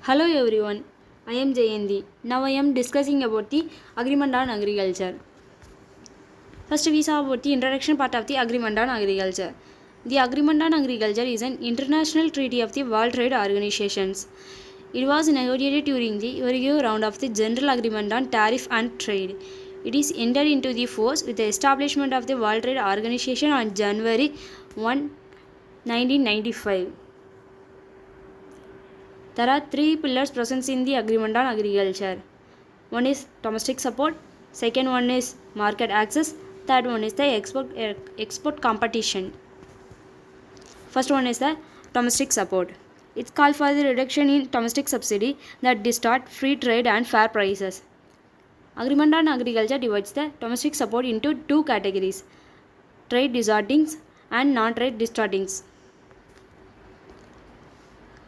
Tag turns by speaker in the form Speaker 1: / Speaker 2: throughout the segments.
Speaker 1: Hello everyone, I am Jeyanthi. Now I am discussing about the Agreement on Agriculture. First we saw about the introduction part of the Agreement on Agriculture. The Agreement on Agriculture is an international treaty of the World Trade Organizations. It was negotiated during the review round of the General Agreement on Tariff and Trade. It is entered into the force with the establishment of the World Trade Organization on January 1, 1995. There are three pillars present in the Agreement on Agriculture. One is domestic support, second one is market access, third one is the export competition. First one is the domestic support. It's called for the reduction in domestic subsidy that distort free trade and fair prices. Agreement on Agriculture divides the domestic support into two categories: trade distortings and non-trade distortings.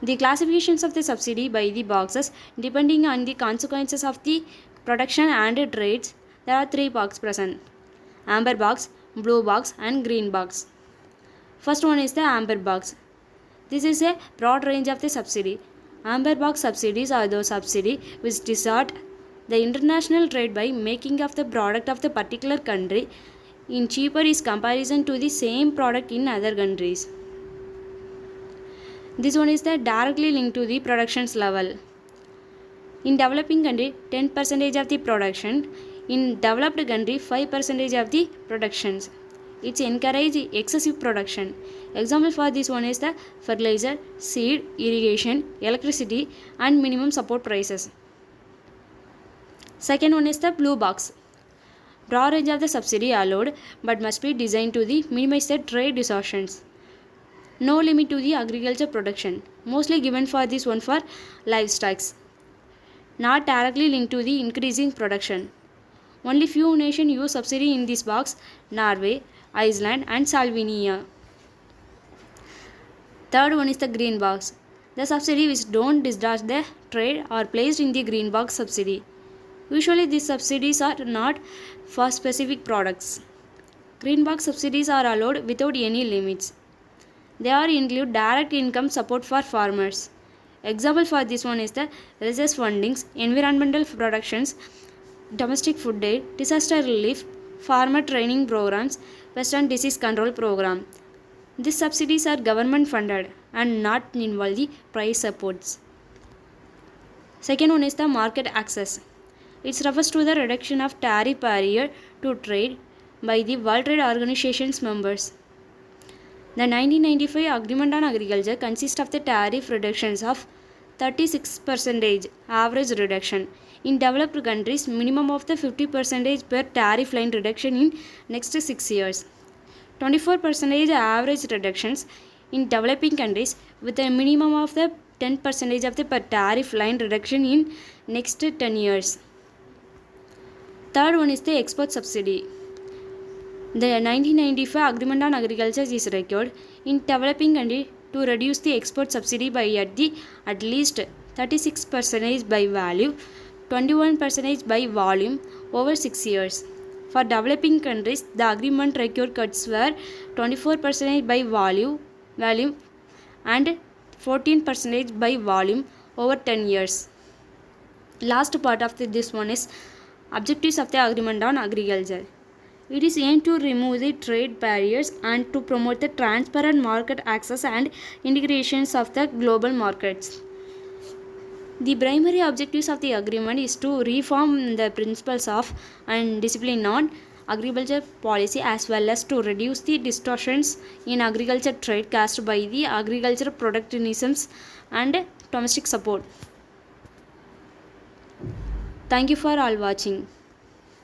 Speaker 1: The classifications of the subsidy by the boxes depending on the consequences of the production and trades. There are three boxes present: amber box, blue box and green box. First one is the amber box. This is a broad range of the subsidy. Amber box subsidies are those subsidies which distort the international trade by making of the product of the particular country in cheaper in comparison to the same product in other countries. This one is directly linked to the production's level. In developing country, 10% of the production. In developed country, 5% of the productions. It encourages excessive production. Example for this one is the fertilizer, seed, irrigation, electricity and minimum support prices. Second one is the blue box. Broad range of the subsidy allowed but must be designed to minimize the trade distortions. No limit to the agriculture production, mostly given for this one for livestock. Not directly linked to the increasing production. Only few nations use subsidy in this box: Norway, Iceland and Slovenia. Third one is the green box. The subsidy which don't distort the trade are placed in the green box subsidy. Usually these subsidies are not for specific products. Green box subsidies are allowed without any limits. They are include direct income support for farmers. Example for this one is the research fundings, environmental productions, domestic food aid, disaster relief, farmer training programs, pest and disease control program. These subsidies are government funded and not involve the price supports. Second one is the market access. It refers to the reduction of tariff barrier to trade by the World Trade Organization's members. The 1995 Agreement on Agriculture consists of the tariff reductions of 36% average reduction. In developed countries, minimum of the 50% per tariff line reduction in next 6 years. 24% average reductions in developing countries with a minimum of the 10% of the per tariff line reduction in next 10 years. Third one is the export subsidy. The 1995 Agreement on Agriculture is required in developing countries to reduce the export subsidy by at least 36% by value, 21% by volume over 6 years. For developing countries, the agreement required cuts were 24% by value and 14% by volume over 10 years. Last part of this one is objectives of the Agreement on Agriculture. It is aimed to remove the trade barriers and to promote the transparent market access and integrations of the global markets. The primary objectives of the agreement is to reform the principles of and discipline on agriculture policy as well as to reduce the distortions in agriculture trade caused by the agricultural protectionisms and domestic support. Thank you for all watching.